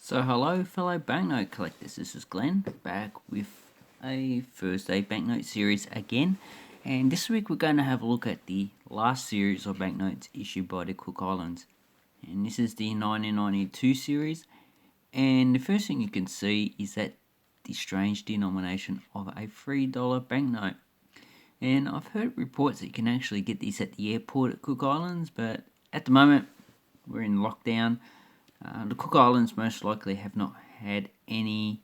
So hello fellow banknote collectors, this is Glenn back with a Thursday banknote series again, and this week we're going to have a look at the last series of banknotes issued by the Cook Islands, and this is the 1992 series. And the first thing you can see is that the strange denomination of a $3 banknote, and I've heard reports that you can actually get these at the airport at Cook Islands, but at the moment we're in lockdown. The Cook Islands most likely have not had any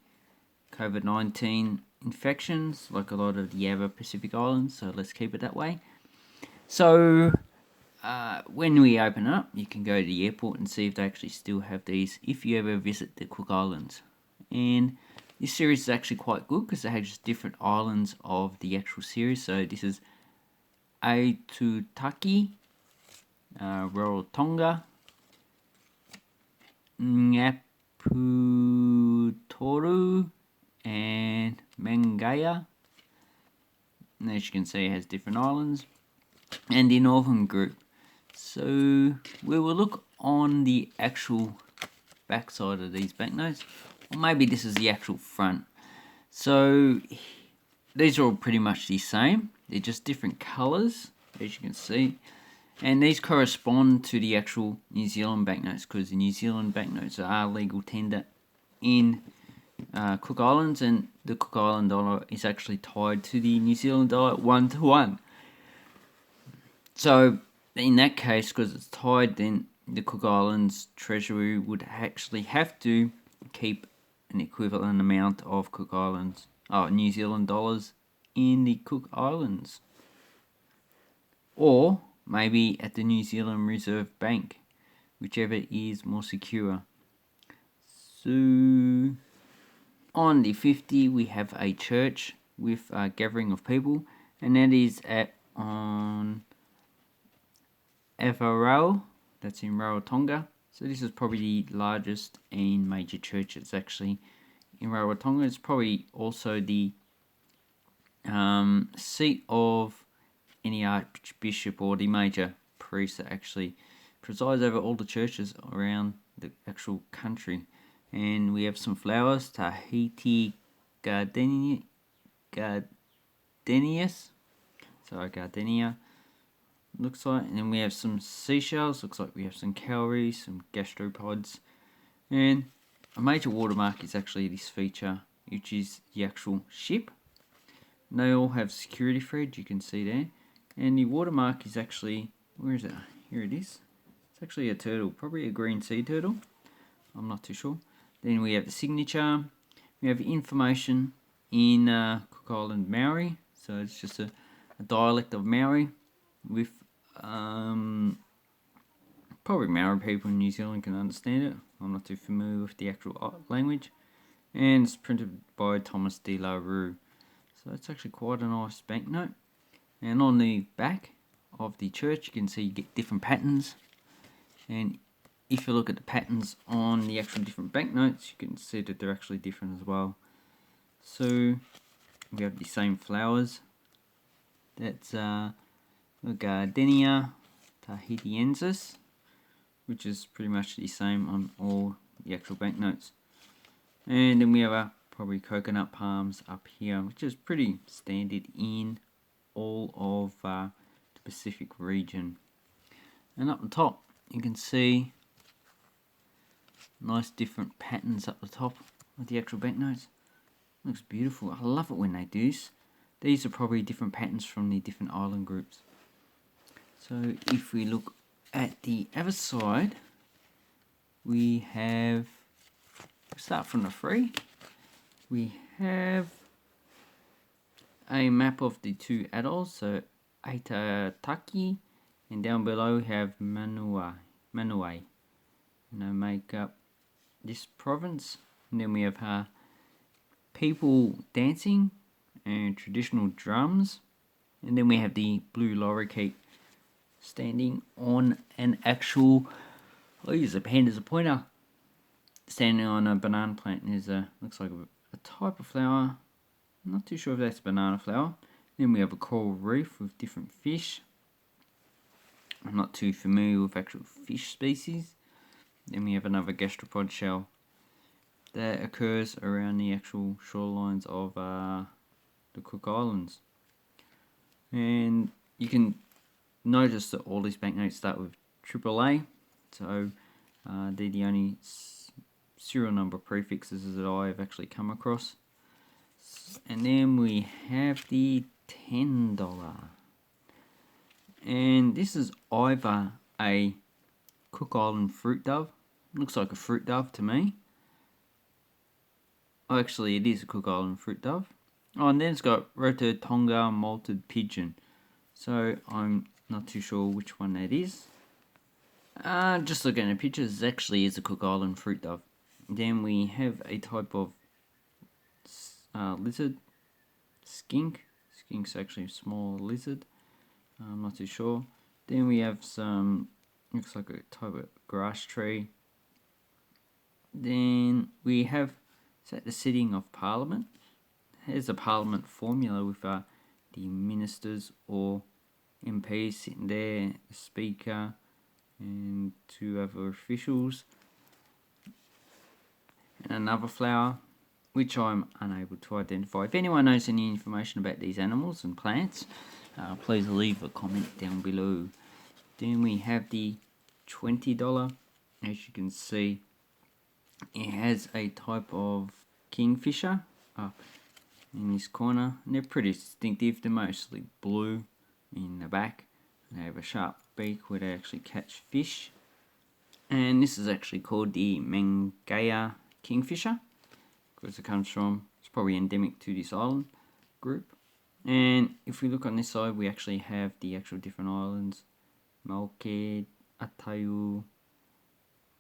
COVID-19 infections like a lot of the other Pacific Islands, so let's keep it that way. So when we open up, you can go to the airport and see if they actually still have these if you ever visit the Cook Islands. And this series is actually quite good because it has just different islands of the actual series. So this is Aitutaki, Rarotonga, Ngaputoru, and Mangaya. And as you can see, it has different islands and the northern group. So we will look on the actual back side of these banknotes, or maybe this is the actual front. So these are all pretty much the same, they're just different colours, as you can see. And these correspond to the actual New Zealand banknotes, because the New Zealand banknotes are legal tender in Cook Islands, and the Cook Island dollar is actually tied to the New Zealand dollar 1-to-1. So in that case, because it's tied, then the Cook Islands Treasury would actually have to keep an equivalent amount of New Zealand dollars in the Cook Islands, or maybe at the New Zealand Reserve Bank, whichever is more secure. So on the 50 we have a church with a gathering of people, and that is on Avarao, that's in Rarotonga. So this is probably the largest and major church that's actually in Rarotonga. It's probably also the seat of any archbishop or the major priest that actually presides over all the churches around the actual country. And we have some flowers, Tahiti gardenia, looks like. And then we have some seashells, looks like we have some cowries, some gastropods, and a major watermark is actually this feature, which is the actual ship. And they all have security threads, you can see there. And the watermark is actually, where is it? Here it is. It's actually a turtle, probably a green sea turtle. I'm not too sure. Then we have the signature. We have information in Cook Island Maori. So it's just a dialect of Maori with probably Maori people in New Zealand can understand it. I'm not too familiar with the actual language. And it's printed by Thomas de la Rue. So it's actually quite a nice banknote. And on the back of the church, you can see you get different patterns. And if you look at the patterns on the actual different banknotes, you can see that they're actually different as well. So we have the same flowers. That's Gardenia tahitiensis, which is pretty much the same on all the actual banknotes. And then we have probably coconut palms up here, which is pretty standard in all of the Pacific region. And up the top you can see nice different patterns up the top of the actual banknotes. Looks beautiful. I love it when they do this. These are probably different patterns from the different island groups. So if we look at the other side, we have, start from the free, we have a map of the two atolls, so Aitutaki, and down below we have Manuai, make up this province. And then we have people dancing and traditional drums, and then we have the blue lorikeet standing on an actual, I'll use a pen as a pointer, standing on a banana plant. And there's looks like a type of flower. I'm not too sure if that's banana flower. Then we have a coral reef with different fish. I'm not too familiar with actual fish species. Then we have another gastropod shell. that occurs around the actual shorelines of the Cook Islands. And you can notice that all these banknotes start with AAA, so they're the only serial number prefixes that I've actually come across. And then we have the $10. And this is either a Cook Island fruit dove. Looks like a fruit dove to me. Oh, actually, it is a Cook Island fruit dove. Oh, and then it's got Rototonga malted pigeon. So I'm not too sure which one that is. Just looking at the pictures, it actually is a Cook Island fruit dove. Then we have a type of lizard, skink. Skink's actually a small lizard. I'm not too sure. Then we have some, looks like a type of grass tree. Then we have, is that the sitting of Parliament? Here's a Parliament formula with the ministers or MPs sitting there, the Speaker, and 2 other officials. And another flower, which I'm unable to identify. If anyone knows any information about these animals and plants, please leave a comment down below. Then we have the $20. As you can see, it has a type of kingfisher up in this corner, and they're pretty distinctive. They're mostly blue in the back, and they have a sharp beak where they actually catch fish. And this is actually called the Mangaya kingfisher, because it comes from, it's probably endemic to this island group. And if we look on this side, we actually have the actual different islands, Maoke, Atayu,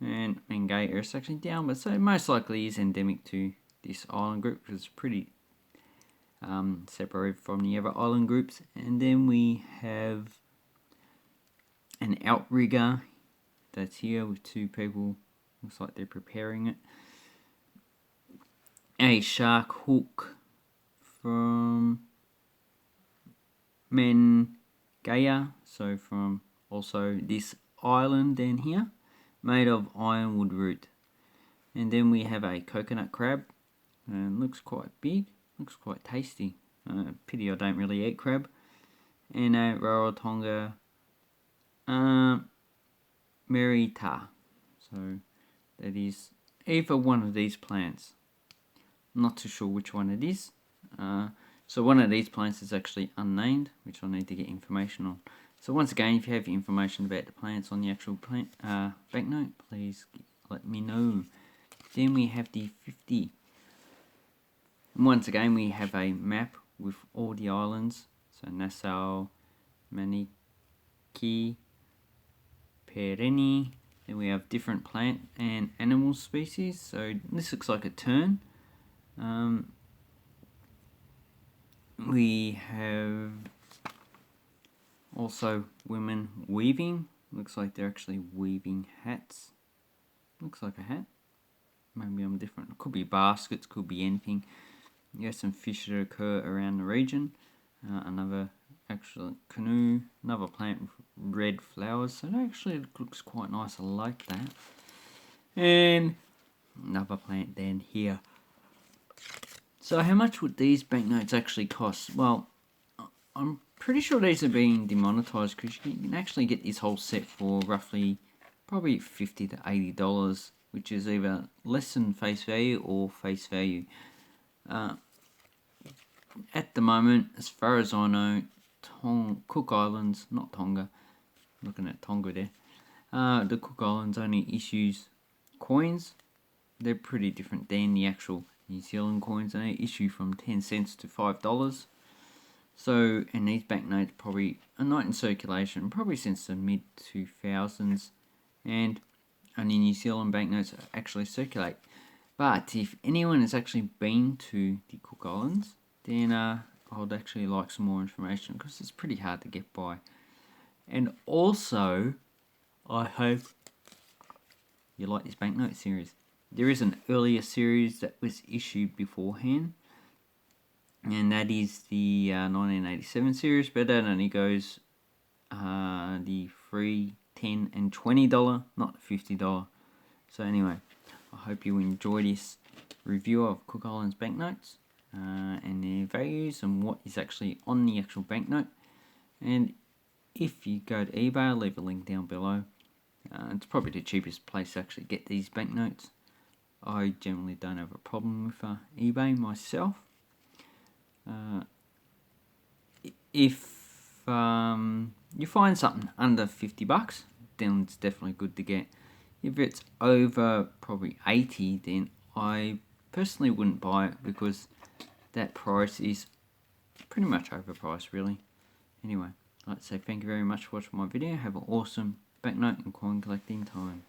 and Mangaya. It's actually down, but so most likely is endemic to this island group because it's pretty separated from the other island groups. And then we have an outrigger that's here with 2 people. Looks like they're preparing it. A shark hook from Mangaya, so from also this island down here, made of ironwood root. And then we have a coconut crab, and looks quite big, looks quite tasty. Pity I don't really eat crab. And a Rarotonga merita. So that is either one of these plants. I'm not too sure which one it is. So one of these plants is actually unnamed, which I need to get information on. So once again, if you have information about the plants on the actual plant banknote, please let me know. Then we have the 50. And once again, we have a map with all the islands. So Nassau, Maniki, Pereni. Then we have different plant and animal species. So this looks like a tern. We have also women weaving. Looks like they're actually weaving hats. Looks like a hat. Maybe I'm different. It could be baskets, could be anything. You have some fish that occur around the region. Another actual canoe. Another plant with red flowers. So it actually looks quite nice. I like that. And another plant down here. So how much would these banknotes actually cost? Well, I'm pretty sure these are being demonetized because you can actually get this whole set for roughly probably $50 to $80, which is either less than face value or face value. At the moment, as far as I know, Cook Islands, not Tonga, looking at Tonga there, the Cook Islands only issues coins. They're pretty different than the actual New Zealand coins. They issue from 10 cents to $5. So, and these banknotes probably are not in circulation probably since the mid-2000s, and only New Zealand banknotes actually circulate. But if anyone has actually been to the Cook Islands, then I would actually like some more information because it's pretty hard to get by. And also, I hope you like this banknote series. There is an earlier series that was issued beforehand, and that is the 1987 series, but that only goes the $3, $10, and $20, not $50. So anyway, I hope you enjoy this. review of Cook Islands banknotes and their values and what is actually on the actual banknote. And if you go to eBay, I'll leave a link down below. It's probably the cheapest place to actually get these banknotes. I generally don't have a problem with eBay myself. If you find something under $50, then it's definitely good to get. If it's over probably 80, then I personally wouldn't buy it because that price is pretty much overpriced, really. Anyway, I'd like to say thank you very much for watching my video. Have an awesome banknote and coin collecting time.